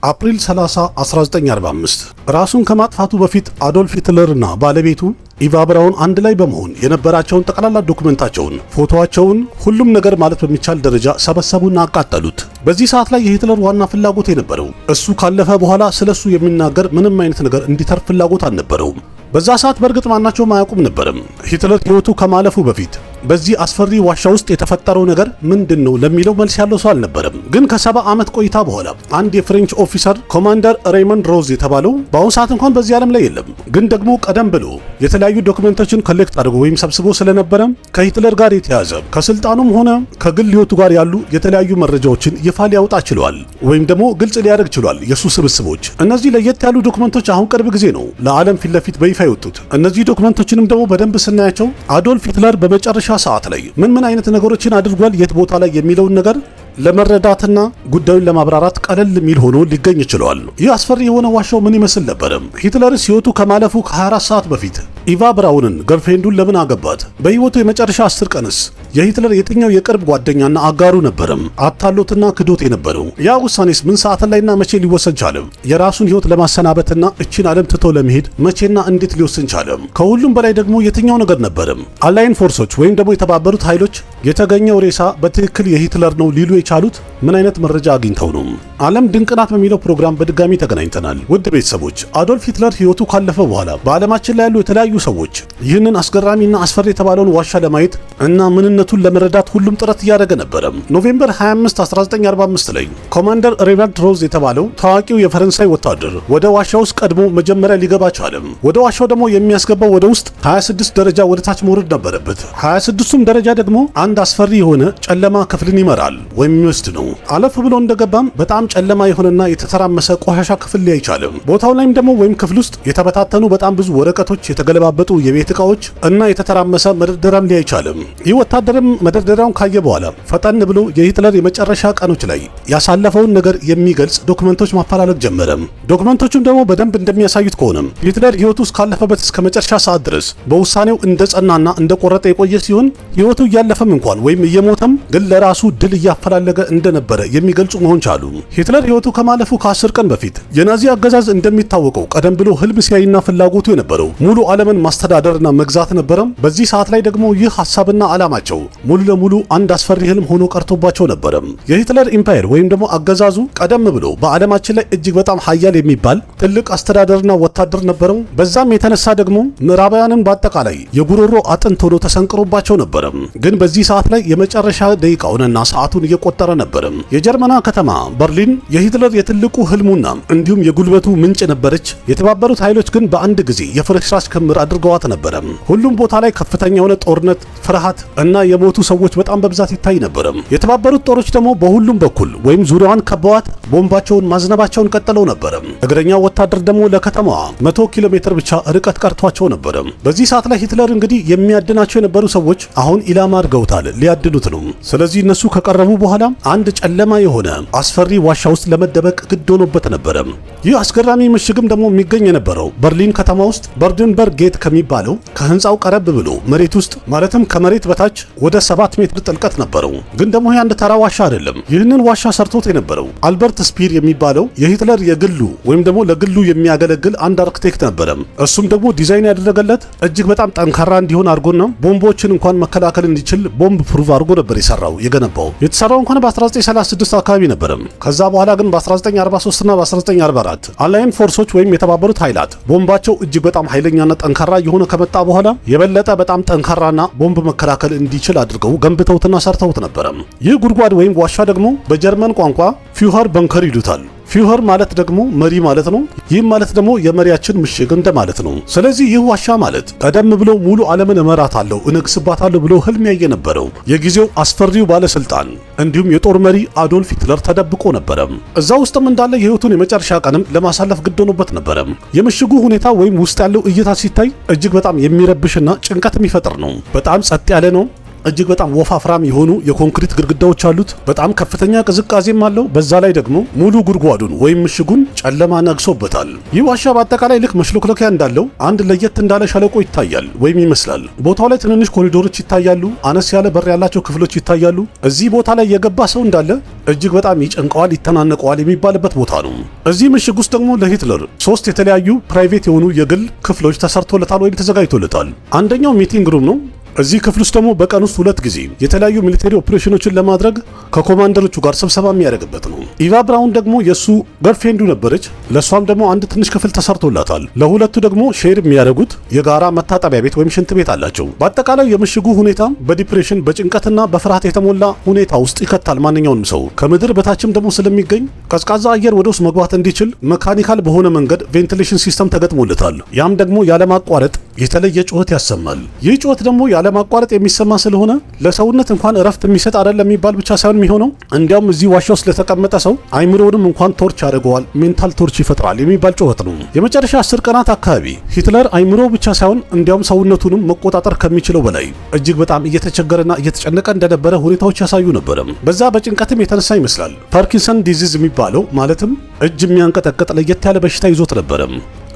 አፕሪል 30 1945 ራሱን ከማጥፋቱ በፊት አዶልፍ ሂትለርና ባለቤቱ ኢቫ ብራውን አንድ ላይ በመሆን የነበራቸውን ጠቅላላ ዶክመንታቸውን፣ ፎቶዋቸውን፣ ሁሉም ነገር ማለት በሚቻል ደረጃ ሰበሰቡና አቃጠሉት። በዚህ ሰዓት ላይ የሂትለር ዋና ፍላጎት የነበረው እሱ ካለፈ በኋላ ስለሱ የሚናገር ምንም አይነት ነገር እንዲተርፍ ፍላጎት አልነበረውም። በዛ ሰዓት በእርግጥ ማናቸውም አያውቁም ነበርም። ሂትለር ሕይወቱ ከማለፉ በፊት በዚህ አስፈሪ ዋሻ ውስጥ የተፈጠረው ነገር ምንድነው ለሚለው መልስ ያለው ሰው አልነበረም። ግን ከ70 ዓመት ቆይታ በኋላ አንድ የፍሬንች ኦፊሰር ኮማንደር ሬይመንድ ሮዝ የተባለው በአሁኑ ሰዓት እንኳን በዚህ ዓለም ላይ የለም፣ ግን ደግሞ ቀደም ብሎ የተለያዩ ዶክመንቶችን ኮሌክት አድርጎ ወይም ሰብስቦ ስለነበረ ከሂትለር ጋር የተያዘ ከስልጣኑም ሆነ ከግል ሕይወቱ ጋር ያሉ የተለያዩ መረጃዎችን ይፋ ሊያወጣ ችሏል፣ ወይም ደግሞ ግልጽ ሊያደርግ ችሏል። የሱ ስብስቦች እነዚህ ለየት ያሉ ዶክመንቶች አሁን ቅርብ ጊዜ ነው ለዓለም ፊት ለፊት በይፋ የወጡት። እነዚህ ዶክመንቶችንም ደግሞ በደንብ ስናያቸው አዶልፍ ሂትለር በመጨረሻ ሰዓት ላይ ምን አይነት ነገሮችን አድርጓል፣ የት ቦታ ላይ የሚለውን ነገር ለመረዳትና ጉዳዩን ለማብራራት ቀለል የሚል ሆኖ ሊገኝ ይችላል። ይህ አስፈሪ የሆነ ዋሻው ምን ይመስል ነበር? ሂትለርስ ሕይወቱ ከማለፉ ከ24 ሰዓት በፊት ኢቫ ብራውንን ገርልፍሬንዱን ለምን አገባት? በሕይወቱ የመጨረሻ 10 ቀንስ የሂትለር የትኛው የቅርብ ጓደኛና አጋሩ ነበረም አታሎትና ክዶት የነበረው? ያ ውሳኔስ ምን ሰዓት ላይና መቼ ሊወሰን ቻለ? የራሱን ሕይወት ለማሰናበትና እቺን ዓለም ትቶ ለመሄድ መቼና እንዴት ሊወሰን ቻለ? ከሁሉም በላይ ደግሞ የትኛው ነገር ነበረም አላይን ፎርሶች ወይም ደግሞ የተባበሩት ኃይሎች የተገኘው ሬሳ በትክክል የሂትለር ነው ሊሉ የቻሉት ምን አይነት መረጃ አግኝተው ነው? ዓለም ድንቅ ናት በሚለው ፕሮግራም በድጋሚ ተገናኝተናል። ውድ ቤተሰቦች አዶልፍ ሂትለር ሕይወቱ ካለፈ በኋላ በዓለማችን ላይ ያሉ የተለያዩ ሰዎች ይህንን አስገራሚና አስፈሪ የተባለውን ዋሻ ለማየት እና ምንነቱን ለመረዳት ሁሉም ጥረት እያደረገ ነበረ። ኖቬምበር 25 1945 ላይ ኮማንደር ሬይመንድ ሮዝ የተባለው ታዋቂው የፈረንሳይ ወታደር ወደ ዋሻ ውስጥ ቀድሞ መጀመሪያ ሊገባ ቻለ። ወደ ዋሻው ደግሞ የሚያስገባው ወደ ውስጥ 26 ደረጃ ወደ ታች መውረድ ነበረበት። 26ቱም ደረጃ ደግሞ አንድ አስፈሪ የሆነ ጨለማ ክፍልን ይመራል ወይም የሚወስድ ነው። አለፍ ብሎ እንደገባም በጣም ጨለማ የሆነና የተተራመሰ ቆሻሻ ክፍል ሊያይ ቻለ። ቦታው ላይም ደግሞ ወይም ክፍል ውስጥ የተበታተኑ በጣም ብዙ ወረቀቶች፣ የተገለባበጡ የቤት ዕቃዎች እና የተተራመሰ መደርደሪያም ሊያይ ቻለ። ይህ ወታደርም መደርደሪያውን ካየ በኋላ ፈጠን ብሎ የሂትለር የመጨረሻ ቀኖች ላይ ያሳለፈውን ነገር የሚገልጽ ዶክመንቶች ማፈላለግ ጀመረ። ዶክመንቶቹም ደግሞ በደንብ እንደሚያሳዩት ከሆነ ሂትለር ሕይወቱ እስካለፈበት እስከ መጨረሻ ሰዓት ድረስ በውሳኔው እንደጸናና እንደቆረጠ የቆየ ሲሆን ሕይወቱ እያለፈም እንኳን ወይም እየሞተም ግን ለራሱ ድል እያፈላለገ እንደነበረ የሚገልጹ መሆን ቻሉ። ሂትለር ሕይወቱ ከማለፉ ከ10 ቀን በፊት የናዚ አገዛዝ እንደሚታወቀው ቀደም ብሎ ህልም ሲያይና ፍላጎቱ የነበረው ሙሉ ዓለምን ማስተዳደርና መግዛት ነበረ። በዚህ ሰዓት ላይ ደግሞ ይህ ሐሳብና ዓላማቸው ሙሉ ለሙሉ አንድ አስፈሪ ህልም ሆኖ ቀርቶባቸው ነበረ። የሂትለር ኢምፓየር ወይም ደግሞ አገዛዙ ቀደም ብሎ በዓለማችን ላይ እጅግ በጣም ኃያል የሚባል ትልቅ አስተዳደርና ወታደር ነበረው። በዛም የተነሳ ደግሞ ምዕራባውያንን በአጠቃላይ የጉሮሮ አጥንት ሆኖ ተሰንቅሮባቸው ነበረ። ግን በዚህ ሰዓት ላይ የመጨረሻ ደቂቃውንና ሰዓቱን እየቆጠረ ነበር። የጀርመና ከተማ በርሊን የሂትለር የትልቁ ህልሙና እንዲሁም የጉልበቱ ምንጭ ነበረች። የተባበሩት ኃይሎች ግን በአንድ ጊዜ የፍርስራሽ ክምር አድርገዋት ነበረ። ሁሉም ቦታ ላይ ከፍተኛ የሆነ ጦርነት፣ ፍርሃት እና የሞቱ ሰዎች በጣም በብዛት ይታይ ነበረ። የተባበሩት ጦሮች ደግሞ በሁሉም በኩል ወይም ዙሪያዋን ከበዋት ቦምባቸውን ማዝነባቸውን ቀጥለው ነበረ። እግረኛው ወታደር ደግሞ ለከተማዋ 100 ኪሎ ሜትር ብቻ ርቀት ቀርቷቸው ነበረ። በዚህ ሰዓት ላይ ሂትለር እንግዲህ የሚያድናቸው የነበሩ ሰዎች አሁን ኢላማ አድርገውታል፣ ሊያድኑት ነው። ስለዚህ እነሱ ከቀረቡ በኋላ አንድ ጨለማ የሆነ አስፈሪ ዋሻ ውስጥ ለመደበቅ ግድ ሆኖበት ነበረ። ይህ አስገራሚ ምሽግም ደግሞ የሚገኝ የነበረው በርሊን ከተማ ውስጥ በርደንበርግ ጌት ከሚባለው ከህንፃው ቀረብ ብሎ መሬት ውስጥ ማለትም ከመሬት በታች ወደ 7 ሜትር ጥልቀት ነበረው። ግን ደግሞ ይህ አንድ ተራ ዋሻ አይደለም። ይህንን ዋሻ ሰርቶት የነበረው አልበርት ስፒር የሚባለው የሂትለር የግሉ ወይም ደግሞ ለግሉ የሚያገለግል አንድ አርክቴክት ነበረ። እሱም ደግሞ ዲዛይን ያደረገለት እጅግ በጣም ጠንካራ እንዲሆን አድርጎና ቦምቦችን እንኳን መከላከል እንዲችል ቦምብ ፕሩቭ አድርጎ ነበር የገነባው። የተሰራው እንኳን በ1936 አካባቢ ነበር። ከዛ በኋላ ግን በ1943 እና በ1944 አላይን ፎርሶች ወይም የተባበሩት ኃይላት ቦምባቸው እጅግ በጣም ኃይለኛና ጠንካራ የሆነ ከመጣ በኋላ የበለጠ በጣም ጠንካራና ቦምብ መከላከል እንዲችል አድርገው ገንብተውትና ሰርተውት ነበር። ይህ ጉድጓድ ወይም ዋሻ ደግሞ በጀርመን ቋንቋ ፊውኸር በንከር ይሉታል። ፊውኸር ማለት ደግሞ መሪ ማለት ነው። ይህም ማለት ደግሞ የመሪያችን ምሽግ እንደማለት ነው። ስለዚህ ይህ ዋሻ ማለት ቀደም ብሎ ሙሉ ዓለምን እመራታለሁ እነግስባታለሁ ብሎ ህልም ያየ ነበረው የጊዜው አስፈሪው ባለስልጣን እንዲሁም የጦር መሪ አዶልፍ ሂትለር ተደብቆ ነበረ። እዛ ውስጥም እንዳለ የህይወቱን የመጨረሻ ቀንም ለማሳለፍ ግድ ሆኖበት ነበረ። የምሽጉ ሁኔታ ወይም ውስጥ ያለው እይታ ሲታይ እጅግ በጣም የሚረብሽና ጭንቀት የሚፈጥር ነው። በጣም ጸጥ ያለ ነው። እጅግ በጣም ወፋፍራም የሆኑ የኮንክሪት ግድግዳዎች አሉት። በጣም ከፍተኛ ቅዝቃዜም አለው። በዛ ላይ ደግሞ ሙሉ ጉድጓዱን ወይም ምሽጉን ጨለማ ነግሶበታል። ይህ ዋሻ በአጠቃላይ ልክ መሽሎክለኪያ እንዳለው አንድ ለየት እንዳለ ሸለቆ ይታያል ወይም ይመስላል። ቦታው ላይ ትንንሽ ኮሪዶሮች ይታያሉ። አነስ ያለ በር ያላቸው ክፍሎች ይታያሉ። እዚህ ቦታ ላይ የገባ ሰው እንዳለ እጅግ በጣም ይጨንቀዋል፣ ይተናነቀዋል የሚባልበት ቦታ ነው። እዚህ ምሽግ ውስጥ ደግሞ ለሂትለር 3 የተለያዩ ፕራይቬት የሆኑ የግል ክፍሎች ተሰርቶለታል ወይም ተዘጋጅቶለታል። አንደኛው ሚቲንግ ሩም ነው። እዚህ ክፍል ውስጥ ደግሞ በቀን ውስጥ 2 ጊዜ የተለያዩ ሚሊተሪ ኦፕሬሽኖችን ለማድረግ ከኮማንደሮቹ ጋር ስብሰባ የሚያደርግበት ነው። ኢቫ ብራውን ደግሞ የሱ ገርልፍሬንዱ ነበረች። ለሷም ደግሞ አንድ ትንሽ ክፍል ተሰርቶላታል። ለሁለቱ ደግሞ ሼር የሚያደርጉት የጋራ መታጠቢያ ቤት ወይም ሽንት ቤት አላቸው። በአጠቃላይ የምሽጉ ሁኔታ በዲፕሬሽን በጭንቀትና በፍርሃት የተሞላ ሁኔታ ውስጥ ይከታል ማንኛውንም ሰው። ከምድር በታችም ደግሞ ስለሚገኝ ቀዝቃዛ አየር ወደ ውስጥ መግባት እንዲችል መካኒካል በሆነ መንገድ ቬንቲሌሽን ሲስተም ተገጥሞለታል። ያም ደግሞ ያለማቋረጥ የተለየ ጩኸት ያሰማል። ይህ ጩኸት ደግሞ ያለማቋረጥ የሚሰማ ስለሆነ ለሰውነት እንኳን እረፍት የሚሰጥ አይደለም የሚባል ብቻ ሳይሆን የሚሆነው እንዲያውም እዚህ ዋሻ ውስጥ ለተቀመጠ ሰው አይምሮውንም እንኳን ቶርች ያደርገዋል፣ ሜንታል ቶርች ይፈጥራል የሚባል ጩኸት ነው። የመጨረሻ 10 ቀናት አካባቢ ሂትለር አይምሮ ብቻ ሳይሆን እንዲያውም ሰውነቱንም መቆጣጠር ከሚችለው በላይ እጅግ በጣም እየተቸገረና እየተጨነቀ እንደነበረ ሁኔታዎች ያሳዩ ነበረ። በዛ በጭንቀትም የተነሳ ይመስላል ፓርኪንሰን ዲዚዝ የሚባለው ማለትም እጅ የሚያንቀጠቅጥ ለየት ያለ በሽታ ይዞት ነበረ።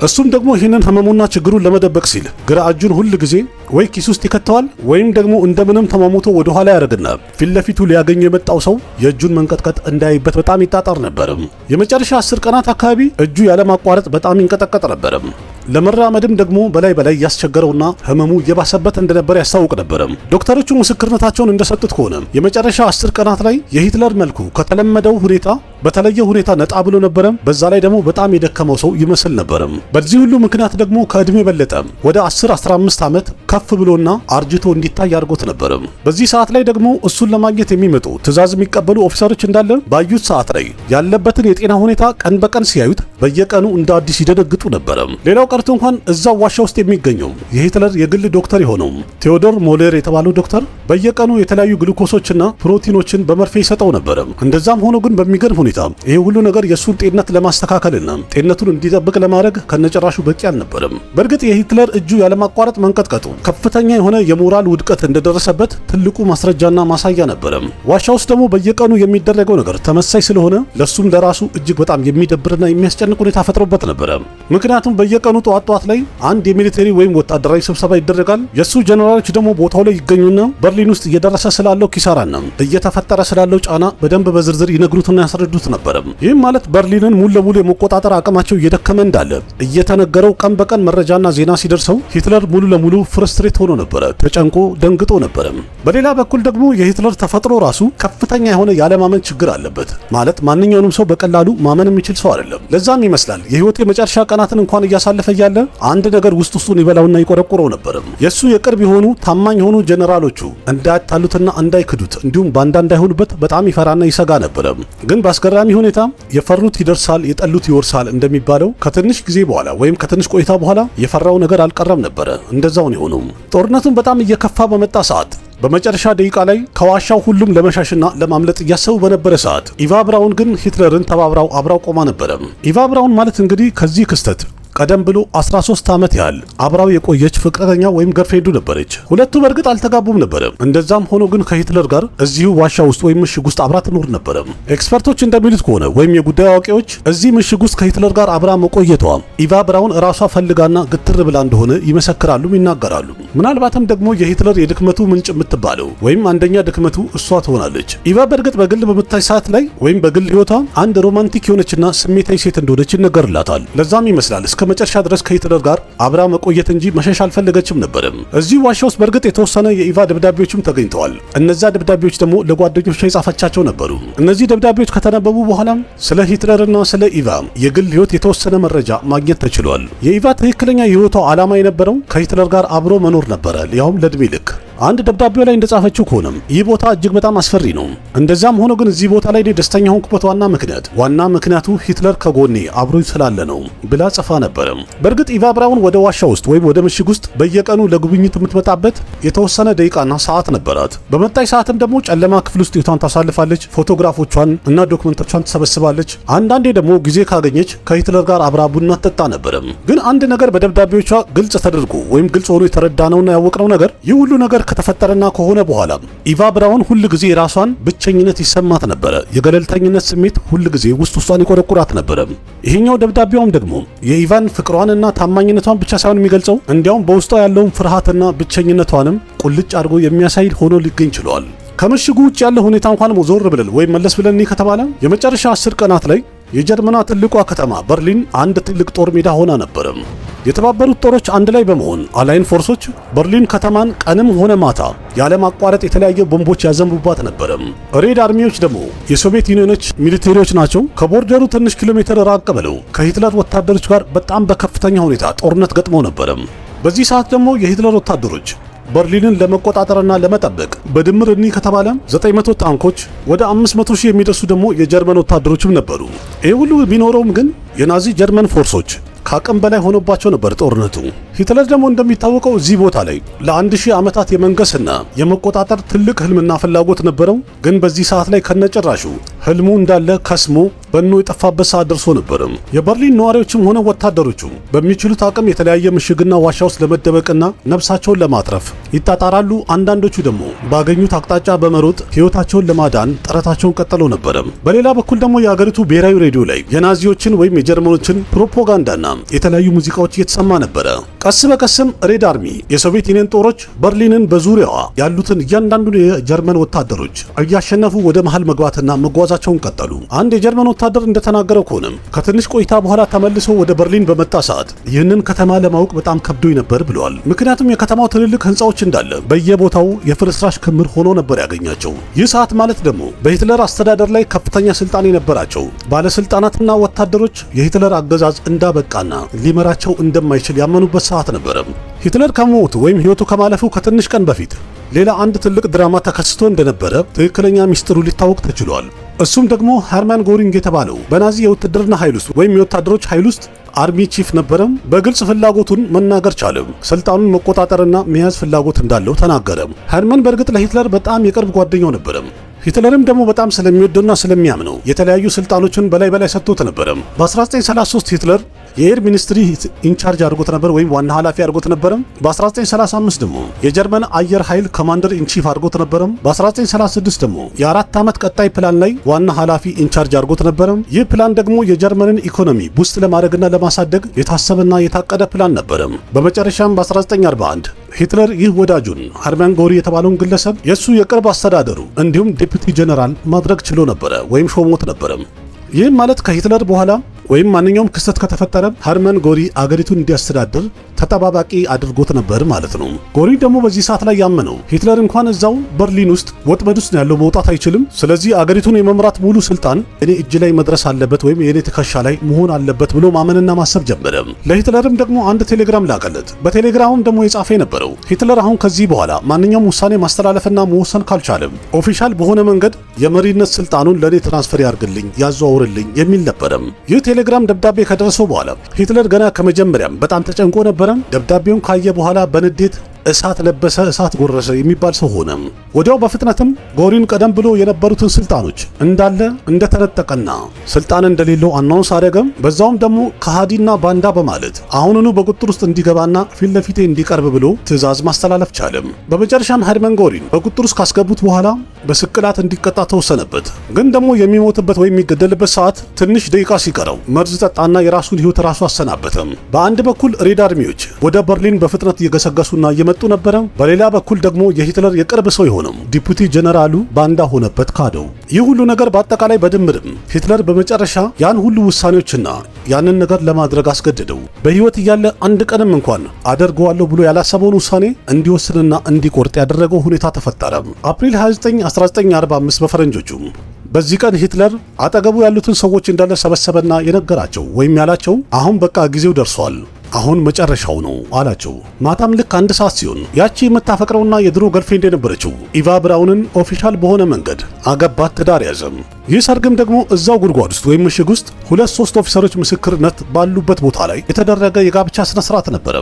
እሱም ደግሞ ይህንን ህመሙና ችግሩን ለመደበቅ ሲል ግራ እጁን ሁል ጊዜ ወይ ኪስ ውስጥ ይከተዋል ወይም ደግሞ እንደምንም ተማሙቶ ወደ ኋላ ያደርግና ፊት ለፊቱ ሊያገኘው የመጣው ሰው የእጁን መንቀጥቀጥ እንዳይበት በጣም ይጣጣር ነበር። የመጨረሻ 10 ቀናት አካባቢ እጁ ያለማቋረጥ በጣም ይንቀጠቀጥ ነበር። ለመራመድም ደግሞ በላይ ያስቸገረውና ህመሙ እየባሰበት እንደነበር ያስታውቅ ነበር። ዶክተሮቹ ምስክርነታቸውን እንደሰጡት ከሆነ የመጨረሻ 10 ቀናት ላይ የሂትለር መልኩ ከተለመደው ሁኔታ በተለየ ሁኔታ ነጣ ብሎ ነበር። በዛ ላይ ደግሞ በጣም የደከመው ሰው ይመስል ነበር። በዚህ ሁሉ ምክንያት ደግሞ ከእድሜ በለጠ ወደ 10-15 ዓመት ከፍ ብሎና አርጅቶ እንዲታይ አድርጎት ነበር። በዚህ ሰዓት ላይ ደግሞ እሱን ለማግኘት የሚመጡ ትዕዛዝ የሚቀበሉ ኦፊሰሮች እንዳለ ባዩት ሰዓት ላይ ያለበትን የጤና ሁኔታ ቀን በቀን ሲያዩት በየቀኑ እንደ አዲስ ይደነግጡ ነበር። ሌላው ቀርቶ እንኳን እዛው ዋሻ ውስጥ የሚገኘው የሂትለር የግል ዶክተር የሆነው ቴዎዶር ሞሌር የተባለው ዶክተር በየቀኑ የተለያዩ ግሉኮሶችና ፕሮቲኖችን በመርፌ ይሰጠው ነበር። እንደዛም ሆኖ ግን በሚገርም ሁኔታ ይሄ ሁሉ ነገር የሱን ጤንነት ለማስተካከልና ጤንነቱን እንዲጠብቅ ለማድረግ ከነጨራሹ በቂ አልነበረም። በእርግጥ የሂትለር እጁ ያለማቋረጥ መንቀጥቀጡ ከፍተኛ የሆነ የሞራል ውድቀት እንደደረሰበት ትልቁ ማስረጃና ማሳያ ነበር። ዋሻ ውስጥ ደግሞ በየቀኑ የሚደረገው ነገር ተመሳሳይ ስለሆነ ለሱም ለራሱ እጅግ በጣም የሚደብርና የሚያስጨንቅ ሁኔታ ፈጥሮበት ነበር። ምክንያቱም በየቀኑ ጠዋት ላይ አንድ የሚሊተሪ ወይም ወታደራዊ ስብሰባ ይደረጋል። የሱ ጀነራሎች ደግሞ ቦታው ላይ ይገኙና በርሊን ውስጥ እየደረሰ ስላለው ኪሳራና እየተፈጠረ ስላለው ጫና በደንብ በዝርዝር ይነግሩትና ያስረዱት ነበር። ይህም ማለት በርሊንን ሙሉ ለሙሉ የመቆጣጠር አቅማቸው እየደከመ እንዳለ እየተነገረው ቀን በቀን መረጃና ዜና ሲደርሰው ሂትለር ሙሉ ለሙሉ ፍርስትሬት ሆኖ ነበር፣ ተጨንቆ ደንግጦ ነበር። በሌላ በኩል ደግሞ የሂትለር ተፈጥሮ ራሱ ከፍተኛ የሆነ ያለማመን ችግር አለበት። ማለት ማንኛውንም ሰው በቀላሉ ማመን የሚችል ሰው አይደለም። ለዛም ይመስላል የህይወቱ የመጨረሻ ቀናትን እንኳን እያሳለፈ ያለ አንድ ነገር ውስጡን ይበላውና ይቆረቆረው ነበር። የሱ የቅርብ የሆኑ ታማኝ የሆኑ ጀነራሎቹ እንዳያታሉትና እንዳይክዱት እንዲሁም ባንዳ እንዳይሆኑበት በጣም ይፈራና ይሰጋ ነበር። ግን በአስገራሚ ሁኔታ የፈሩት ይደርሳል፣ የጠሉት ይወርሳል እንደሚባለው ከትንሽ ጊዜ በኋላ ወይም ከትንሽ ቆይታ በኋላ የፈራው ነገር አልቀረም ነበር። እንደዛው ነው የሆነው። ጦርነቱን በጣም እየከፋ በመጣ ሰዓት በመጨረሻ ደቂቃ ላይ ከዋሻው ሁሉም ለመሻሽና ለማምለጥ እያሰቡ በነበረ ሰዓት ኢቫ ብራውን ግን ሂትለርን ተባብራው አብራው ቆማ ነበር። ኢቫ ብራውን ማለት እንግዲህ ከዚህ ክስተት ቀደም ብሎ 13 ዓመት ያህል አብራው የቆየች ፍቅረኛ ወይም ገርፍሬንዱ ነበረች። ሁለቱ በእርግጥ አልተጋቡም ነበር። እንደዛም ሆኖ ግን ከሂትለር ጋር እዚሁ ዋሻ ውስጥ ወይም ምሽግ ውስጥ አብራ ትኖር ነበር። ኤክስፐርቶች እንደሚሉት ከሆነ ወይም የጉዳዩ አዋቂዎች እዚህ ምሽግ ውስጥ ከሂትለር ጋር አብራ መቆየቷ ኢቫ ብራውን ራሷ ፈልጋና ግትር ብላ እንደሆነ ይመሰክራሉ፣ ይናገራሉ። ምናልባትም ደግሞ የሂትለር የድክመቱ ምንጭ የምትባለው ወይም አንደኛ ድክመቱ እሷ ትሆናለች። ኢቫ በእርግጥ በግል በምታይ ሰዓት ላይ ወይም በግል ህይወቷ አንድ ሮማንቲክ የሆነችና ስሜታዊ ሴት እንደሆነች ይነገርላታል። ለዛም ይመስላል ከመጨረሻ ድረስ ከሂትለር ጋር አብራ መቆየት እንጂ መሸሽ አልፈለገችም ነበር። እዚህ ዋሻ ውስጥ በእርግጥ የተወሰነ የኢቫ ደብዳቤዎችም ተገኝተዋል። እነዚያ ደብዳቤዎች ደግሞ ለጓደኞቿ የጻፈቻቸው ነበሩ። እነዚህ ደብዳቤዎች ከተነበቡ በኋላም ስለ ሂትለርና ስለ ኢቫ የግል ህይወት የተወሰነ መረጃ ማግኘት ተችሏል። የኢቫ ትክክለኛ የህይወቷ ዓላማ የነበረው ከሂትለር ጋር አብሮ መኖር ነበረ፣ ያውም ለእድሜ ልክ። አንድ ደብዳቤው ላይ እንደጻፈችው ከሆነም ይህ ቦታ እጅግ በጣም አስፈሪ ነው። እንደዛም ሆኖ ግን እዚህ ቦታ ላይ ደስተኛ ሆንኩበት ዋና ምክንያቱ ሂትለር ከጎኔ አብሮኝ ስላለ ነው ብላ ጽፋ ነበር። በእርግጥ ኢቫ ብራውን ወደ ዋሻ ውስጥ ወይም ወደ ምሽግ ውስጥ በየቀኑ ለጉብኝት የምትመጣበት የተወሰነ ደቂቃና ሰዓት ነበራት። በመጣይ ሰዓትም ደግሞ ጨለማ ክፍል ውስጥ ህይወቷን ታሳልፋለች። ፎቶግራፎቿን እና ዶክመንቶቿን ትሰበስባለች። አንዳንዴ ደግሞ ጊዜ ካገኘች ከሂትለር ጋር አብራ ቡና ትጠጣ ነበር። ግን አንድ ነገር በደብዳቤዎቿ ግልጽ ተደርጎ ወይም ግልጽ ሆኖ የተረዳነውና ያወቅነው ነገር ይህ ሁሉ ነገር ከተፈጠረና ከሆነ በኋላ ኢቫ ብራውን ሁል ጊዜ ራሷን ብቸኝነት ይሰማት ነበረ። የገለልተኝነት ስሜት ሁል ጊዜ ውስጧን ይቆረቁራት ነበረ። ይሄኛው ደብዳቤዋም ደግሞ የኢቫን ፍቅሯንና ታማኝነቷን ብቻ ሳይሆን የሚገልጸው እንዲያውም በውስጧ ያለውን ፍርሃትና ብቸኝነቷንም ቁልጭ አድርጎ የሚያሳይ ሆኖ ሊገኝ ችሏል። ከምሽጉ ውጭ ያለ ሁኔታ እንኳን ዞር ብለን ወይም መለስ ብለን ከተባለ የመጨረሻ 10 ቀናት ላይ የጀርመኗ ትልቋ ከተማ በርሊን አንድ ትልቅ ጦር ሜዳ ሆና ነበር። የተባበሩት ጦሮች አንድ ላይ በመሆን አላይን ፎርሶች በርሊን ከተማን ቀንም ሆነ ማታ ያለማቋረጥ የተለያየ ቦምቦች ያዘንቡባት ነበር። ሬድ አርሚዎች ደግሞ የሶቪየት ዩኒዮኖች ሚሊቴሪዎች ናቸው። ከቦርደሩ ትንሽ ኪሎ ሜትር ራቅ ብለው ከሂትለር ወታደሮች ጋር በጣም በከፍተኛ ሁኔታ ጦርነት ገጥመው ነበር። በዚህ ሰዓት ደግሞ የሂትለር ወታደሮች በርሊንን ለመቆጣጠርና ለመጠበቅ በድምር ከተባለ 900 ታንኮች ወደ 500 ሺህ የሚደርሱ ደግሞ የጀርመን ወታደሮችም ነበሩ። ይህ ሁሉ ቢኖረውም ግን የናዚ ጀርመን ፎርሶች ከአቅም በላይ ሆኖባቸው ነበር ጦርነቱ። ሂትለር ደግሞ እንደሚታወቀው እዚህ ቦታ ላይ ለ1000 ዓመታት የመንገስና የመቆጣጠር ትልቅ ህልምና ፍላጎት ነበረው። ግን በዚህ ሰዓት ላይ ከነጭራሹ ህልሙ እንዳለ ከስሞ በኖ የጠፋበት ሰዓት ደርሶ ነበር። የበርሊን ነዋሪዎችም ሆነ ወታደሮቹ በሚችሉት አቅም የተለያየ ምሽግና ዋሻ ውስጥ ለመደበቅና ነፍሳቸውን ለማትረፍ ይጣጣራሉ። አንዳንዶቹ ደግሞ ባገኙት አቅጣጫ በመሮጥ ህይወታቸውን ለማዳን ጥረታቸውን ቀጥለው ነበር። በሌላ በኩል ደግሞ የአገሪቱ ብሔራዊ ሬዲዮ ላይ የናዚዎችን ወይም የጀርመኖችን ፕሮፓጋንዳና የተለያዩ ሙዚቃዎች እየተሰማ ነበረ። ቀስ በቀስም ሬድ አርሚ የሶቪየት ዩኒየን ጦሮች በርሊንን በዙሪያዋ ያሉትን እያንዳንዱን የጀርመን ወታደሮች እያሸነፉ ወደ መሃል መግባትና መጓዛቸውን ቀጠሉ። አንድ የጀርመን ወታደር እንደተናገረው ከሆነም ከትንሽ ቆይታ በኋላ ተመልሶ ወደ በርሊን በመጣ ሰዓት ይህንን ከተማ ለማወቅ በጣም ከብዶኝ ነበር ብለዋል። ምክንያቱም የከተማው ትልልቅ ህንፃዎች እንዳለ በየቦታው የፍርስራሽ ክምር ሆኖ ነበር ያገኛቸው። ይህ ሰዓት ማለት ደግሞ በሂትለር አስተዳደር ላይ ከፍተኛ ስልጣን የነበራቸው ባለስልጣናትና ወታደሮች የሂትለር አገዛዝ እንዳበቃና ሊመራቸው እንደማይችል ያመኑበት ሰዓት ነበር። ሂትለር ከሞቱ ወይም ህይወቱ ከማለፉ ከትንሽ ቀን በፊት ሌላ አንድ ትልቅ ድራማ ተከስቶ እንደነበረ ትክክለኛ ሚስጥሩ ሊታወቅ ተችሏል። እሱም ደግሞ ሄርማን ጎሪንግ የተባለው በናዚ የውትድርና ኃይል ውስጥ ወይም የወታደሮች ኃይል ውስጥ አርሚ ቺፍ ነበረም። በግልጽ ፍላጎቱን መናገር ቻለም። ስልጣኑን መቆጣጠርና መያዝ ፍላጎት እንዳለው ተናገረ። ሄርማን በእርግጥ ለሂትለር በጣም የቅርብ ጓደኛው ነበረ። ሂትለርም ደግሞ በጣም ስለሚወደውና ስለሚያምነው የተለያዩ ስልጣኖችን በላይ ሰጥቶት ነበር። በ1933 ሂትለር የኤር ሚኒስትሪ ኢንቻርጅ አድርጎት ነበር ወይም ዋና ኃላፊ አድርጎት ነበር። በ1935 ደግሞ የጀርመን አየር ኃይል ኮማንደር ኢንቺፍ አድርጎት ነበር። በ1936 ደግሞ የ4 ዓመት ቀጣይ ፕላን ላይ ዋና ኃላፊ ኢንቻርጅ አድርጎት ነበር። ይህ ፕላን ደግሞ የጀርመንን ኢኮኖሚ ቡስት ለማድረግና ለማሳደግ የታሰበና የታቀደ ፕላን ነበር። በመጨረሻም በ1941 ሂትለር ይህ ወዳጁን ሄርማን ጎሪ የተባለውን ግለሰብ የሱ የቅርብ አስተዳደሩ እንዲሁም ዴፑቲ ጀነራል ማድረግ ችሎ ነበረ ወይም ሾሞት ነበረ። ይህም ማለት ከሂትለር በኋላ ወይም ማንኛውም ክስተት ከተፈጠረ ሄርማን ጎሪ አገሪቱን እንዲያስተዳድር ተጠባባቂ አድርጎት ነበር ማለት ነው። ጎሪ ደግሞ በዚህ ሰዓት ላይ ያመነው ሂትለር እንኳን እዛው በርሊን ውስጥ ወጥመድ ውስጥ ያለው መውጣት አይችልም። ስለዚህ አገሪቱን የመምራት ሙሉ ስልጣን እኔ እጅ ላይ መድረስ አለበት ወይም የኔ ትከሻ ላይ መሆን አለበት ብሎ ማመንና ማሰብ ጀመረ። ለሂትለርም ደግሞ አንድ ቴሌግራም ላከለት። በቴሌግራሙም ደግሞ የጻፈ የነበረው ሂትለር አሁን ከዚህ በኋላ ማንኛውም ውሳኔ ማስተላለፍና መወሰን ካልቻለም ኦፊሻል በሆነ መንገድ የመሪነት ስልጣኑን ለኔ ትራንስፈር ያርግልኝ ያዘዋውርልኝ የሚል ነበር። ይህ ቴሌግራም ደብዳቤ ከደረሰው በኋላ ሂትለር ገና ከመጀመሪያም በጣም ተጨንቆ ነበረ። ደብዳቤውን ካየ በኋላ በንዴት እሳት ለበሰ እሳት ጎረሰ የሚባል ሰው ሆነ። ወዲያው በፍጥነትም ጎሪን ቀደም ብሎ የነበሩትን ስልጣኖች እንዳለ እንደተነጠቀና ስልጣን እንደሌለው አናውንስ አደረገም። በዛውም ደግሞ ከሃዲና ባንዳ በማለት አሁንኑ በቁጥጥር ውስጥ እንዲገባና ፊት ለፊቴ እንዲቀርብ ብሎ ትዕዛዝ ማስተላለፍ ቻለም። በመጨረሻም ሄርማን ጎሪን በቁጥጥር ውስጥ ካስገቡት በኋላ በስቅላት እንዲቀጣ ተወሰነበት። ግን ደግሞ የሚሞትበት ወይም የሚገደልበት ሰዓት ትንሽ ደቂቃ ሲቀረው መርዝ ጠጣና የራሱን ህይወት ራሱ አሰናበተም። በአንድ በኩል ሬድ አርሚዎች ወደ በርሊን በፍጥነት እየገሰገሱና እየመጡ ነበረ። በሌላ በኩል ደግሞ የሂትለር የቅርብ ሰው የሆነው ዲፑቲ ጀነራሉ ባንዳ ሆነበት፣ ካደው። ይህ ሁሉ ነገር በአጠቃላይ በድምርም ሂትለር በመጨረሻ ያን ሁሉ ውሳኔዎችና ያንን ነገር ለማድረግ አስገደደው። በህይወት እያለ አንድ ቀንም እንኳን አደርገዋለሁ ብሎ ያላሰበውን ውሳኔ እንዲወስንና እንዲቆርጥ ያደረገው ሁኔታ ተፈጠረ። አፕሪል 29 1945 በፈረንጆቹ በዚህ ቀን ሂትለር አጠገቡ ያሉትን ሰዎች እንዳለ ሰበሰበና የነገራቸው ወይም ያላቸው አሁን በቃ ጊዜው ደርሷል፣ አሁን መጨረሻው ነው አላቸው። ማታም ልክ 1 ሰዓት ሲሆን ያቺ የምታፈቅረውና የድሮ ገርልፍሬንድ የነበረችው ኢቫ ብራውንን ኦፊሻል በሆነ መንገድ አገባት፣ ትዳር ያዘም። ይህ ሰርግም ደግሞ እዛው ጉድጓድ ውስጥ ወይም ምሽግ ውስጥ 2-3 ኦፊሰሮች ምስክርነት ባሉበት ቦታ ላይ የተደረገ የጋብቻ ስነ ስርዓት ነበረ።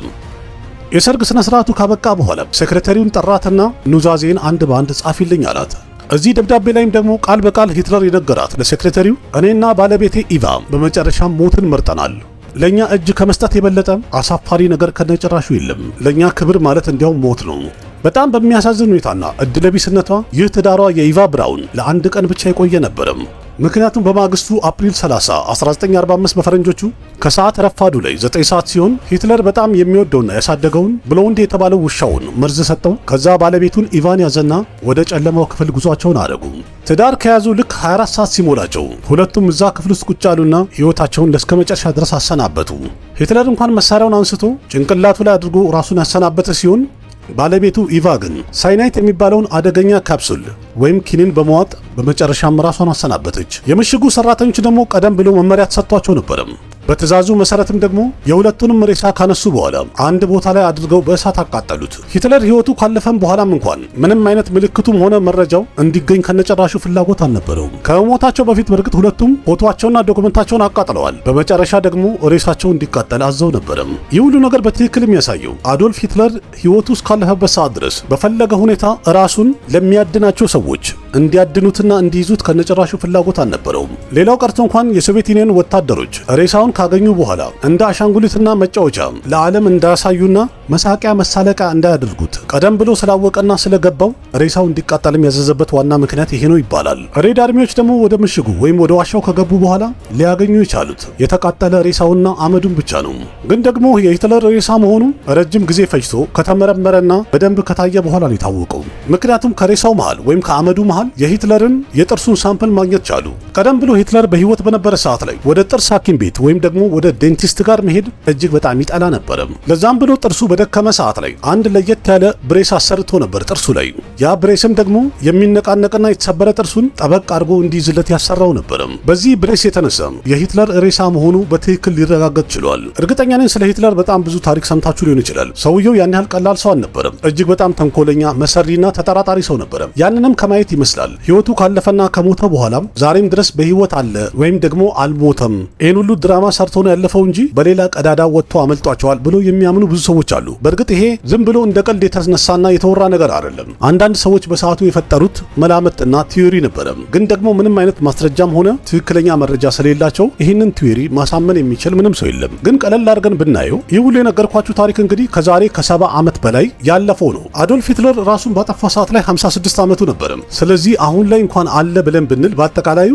የሰርግ ስነ ስርዓቱ ካበቃ በኋላ ሴክሬታሪውን ጠራትና ኑዛዜን አንድ ባንድ ጻፊልኝ አላት። እዚህ ደብዳቤ ላይም ደግሞ ቃል በቃል ሂትለር የነገራት ለሴክሬታሪው እኔና ባለቤቴ ኢቫ በመጨረሻም ሞትን መርጠናል። ለኛ እጅ ከመስጠት የበለጠ አሳፋሪ ነገር ከነጭራሹ የለም። ለኛ ክብር ማለት እንዲያውም ሞት ነው። በጣም በሚያሳዝን ሁኔታና እድለቢስነቷ ይህ ትዳሯ የኢቫ ብራውን ለአንድ ቀን ብቻ የቆየ ነበርም። ምክንያቱም በማግስቱ አፕሪል 30 1945 በፈረንጆቹ ከሰዓት ረፋዱ ላይ 9 ሰዓት ሲሆን ሂትለር በጣም የሚወደውና ያሳደገውን ብሎንድ የተባለው ውሻውን መርዝ ሰጠው። ከዛ ባለቤቱን ኢቫን ያዘና ወደ ጨለማው ክፍል ጉዟቸውን አደረጉ። ትዳር ከያዙ ልክ 24 ሰዓት ሲሞላቸው ሁለቱም እዛ ክፍል ውስጥ ቁጭ ያሉና ሕይወታቸውን ለስከ መጨረሻ ድረስ አሰናበቱ። ሂትለር እንኳን መሳሪያውን አንስቶ ጭንቅላቱ ላይ አድርጎ ራሱን ያሰናበተ ሲሆን ባለቤቱ ኢቫ ግን ሳይናይት የሚባለውን አደገኛ ካፕሱል ወይም ኪኒን በመዋጥ በመጨረሻም ራሷን አሰናበተች። የምሽጉ ሰራተኞች ደግሞ ቀደም ብሎ መመሪያ ተሰጥቷቸው ነበርም። በትዕዛዙ መሰረትም ደግሞ የሁለቱንም ሬሳ ካነሱ በኋላ አንድ ቦታ ላይ አድርገው በእሳት አቃጠሉት። ሂትለር ሕይወቱ ካለፈም በኋላም እንኳን ምንም አይነት ምልክቱም ሆነ መረጃው እንዲገኝ ከነጨራሹ ፍላጎት አልነበረውም። ከመሞታቸው በፊት በእርግጥ ሁለቱም ፎቶአቸውና ዶክመንታቸውን አቃጥለዋል። በመጨረሻ ደግሞ ሬሳቸው እንዲቃጠል አዘው ነበርም። ይህ ሁሉ ነገር በትክክል የሚያሳየው አዶልፍ ሂትለር ሕይወቱ እስካለፈበት ሰዓት ድረስ በፈለገ ሁኔታ ራሱን ለሚያድናቸው ሰዎች እንዲያድኑትና እንዲይዙት ከነጨራሹ ፍላጎት አልነበረውም። ሌላው ቀርቶ እንኳን የሶቪየት ዩኒየን ወታደሮች ሬሳውን ካገኙ በኋላ እንደ አሻንጉሊትና መጫወቻ ለዓለም እንዳያሳዩና መሳቂያ መሳለቂያ እንዳያደርጉት ቀደም ብሎ ስላወቀና ስለገባው ሬሳው እንዲቃጠልም ያዘዘበት ዋና ምክንያት ይሄ ነው ይባላል። ሬድ አርሚዎች ደግሞ ወደ ምሽጉ ወይም ወደ ዋሻው ከገቡ በኋላ ሊያገኙ የቻሉት የተቃጠለ ሬሳውና አመዱን ብቻ ነው። ግን ደግሞ የሂትለር ሬሳ መሆኑ ረጅም ጊዜ ፈጅቶ ከተመረመረና በደንብ ከታየ በኋላ ነው የታወቀው። ምክንያቱም ከሬሳው መሃል ወይም ከአመዱ መሃል የሂትለርን የጥርሱን ሳምፕል ማግኘት ቻሉ። ቀደም ብሎ ሂትለር በህይወት በነበረ ሰዓት ላይ ወደ ጥርስ ሐኪም ቤት ወይም ደግሞ ወደ ዴንቲስት ጋር መሄድ እጅግ በጣም ይጠላ ነበርም። ለዛም ብሎ ጥርሱ በደከመ ሰዓት ላይ አንድ ለየት ያለ ብሬስ አሰርቶ ነበር ጥርሱ ላይ። ያ ብሬስም ደግሞ የሚነቃነቅና የተሰበረ ጥርሱን ጠበቅ አድርጎ እንዲይዝለት ያሰራው ነበርም። በዚህ ብሬስ የተነሳ የሂትለር ሬሳ መሆኑ በትክክል ሊረጋገጥ ችሏል። እርግጠኛ ነኝ ስለ ሂትለር በጣም ብዙ ታሪክ ሰምታችሁ ሊሆን ይችላል። ሰውየው ያን ያህል ቀላል ሰው አልነበረም። እጅግ በጣም ተንኮለኛ፣ መሰሪና ተጠራጣሪ ሰው ነበረ። ያንንም ከማየት ይመስላል ህይወቱ ካለፈና ከሞተ በኋላም ዛሬም ድረስ በህይወት አለ ወይም ደግሞ አልሞተም፣ ይህን ሁሉ ድራማ ሰርቶ ነው ያለፈው እንጂ በሌላ ቀዳዳ ወጥቶ አመልጧቸዋል ብሎ የሚያምኑ ብዙ ሰዎች አሉ። በእርግጥ ይሄ ዝም ብሎ እንደ ቀልድ የተነሳና የተወራ ነገር አይደለም። አንዳንድ ሰዎች በሰዓቱ የፈጠሩት መላምትና ቲዮሪ ነበረ። ግን ደግሞ ምንም አይነት ማስረጃም ሆነ ትክክለኛ መረጃ ስለሌላቸው ይህንን ቲዮሪ ማሳመን የሚችል ምንም ሰው የለም። ግን ቀለል አድርገን ብናየው ይህ ሁሉ የነገርኳችሁ ታሪክ እንግዲህ ከዛሬ ከ70 ዓመት በላይ ያለፈው ነው። አዶልፍ ሂትለር ራሱን ባጠፋ ሰዓት ላይ 56 ዓመቱ ነበረ። ስለዚህ አሁን ላይ እንኳን አለ ብለን ብንል በአጠቃላዩ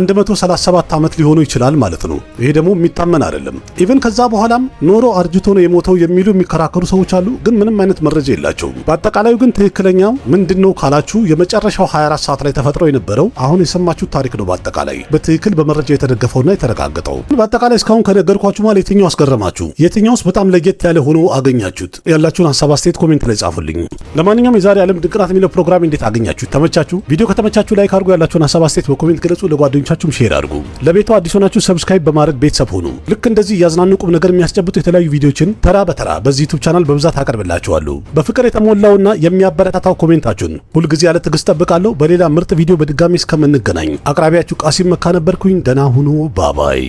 137 ዓመት ሊሆኑ ይችላል ማለት ነው። ይሄ ደግሞ የሚታመን አይደለም። ኢቭን ከዛ በኋላም ኖሮ አርጅቶ ነው የሞተው የሚሉ የሚከራከሩ ሰዎች አሉ። ግን ምንም አይነት መረጃ የላቸውም። በአጠቃላዩ ግን ትክክለኛው ምንድነው ካላችሁ የመጨረሻው 24 ሰዓት ላይ ተፈጥሮ የነበረው አሁን የሰማችሁት ታሪክ ነው። በአጠቃላይ በትክክል በመረጃ የተደገፈውና የተረጋገጠው። በአጠቃላይ እስካሁን ከነገርኳችሁ ማለት የትኛው አስገረማችሁ? የትኛውስ በጣም ለየት ያለ ሆኖ አገኛችሁት? ያላችሁን ሐሳብ አስተያየት ኮሜንት ላይ ጻፉልኝ። ለማንኛውም የዛሬ ዓለም ድንቅ ናት የሚለው ፕሮግራም እንዴት አገኛችሁት? ተመቻችሁ? ቪዲዮ ከተመቻችሁ ላይክ አድርጉ። ያላችሁን ሐሳብ አስተያየት በኮሜንት ገለጹ። ለጓደኞቻችሁም ሼር አድርጉ። ለቤቱ አዲስ ሆናችሁ ሰብስክራይብ በማድረግ ቤተሰብ ሁኑ። ልክ እንደዚህ ያዝናኑ ቁም ነገር የሚያስጨብጡ የተለያዩ ቪዲዮችን ተራ በተራ በዚህ ዩቲዩብ ቻናል በብዛት አቀርብላችኋለሁ። በፍቅር የተሞላውና የሚያበረታታው ኮሜንታችሁን ሁልጊዜ ያለ ትዕግስት ጠብቃለሁ። በሌላ ምርጥ ቪዲዮ በድጋሚ እስከምንገናኝ አቅራቢያችሁ ቃሲም መካ ነበርኩኝ። ደህና ሁኑ። ባባይ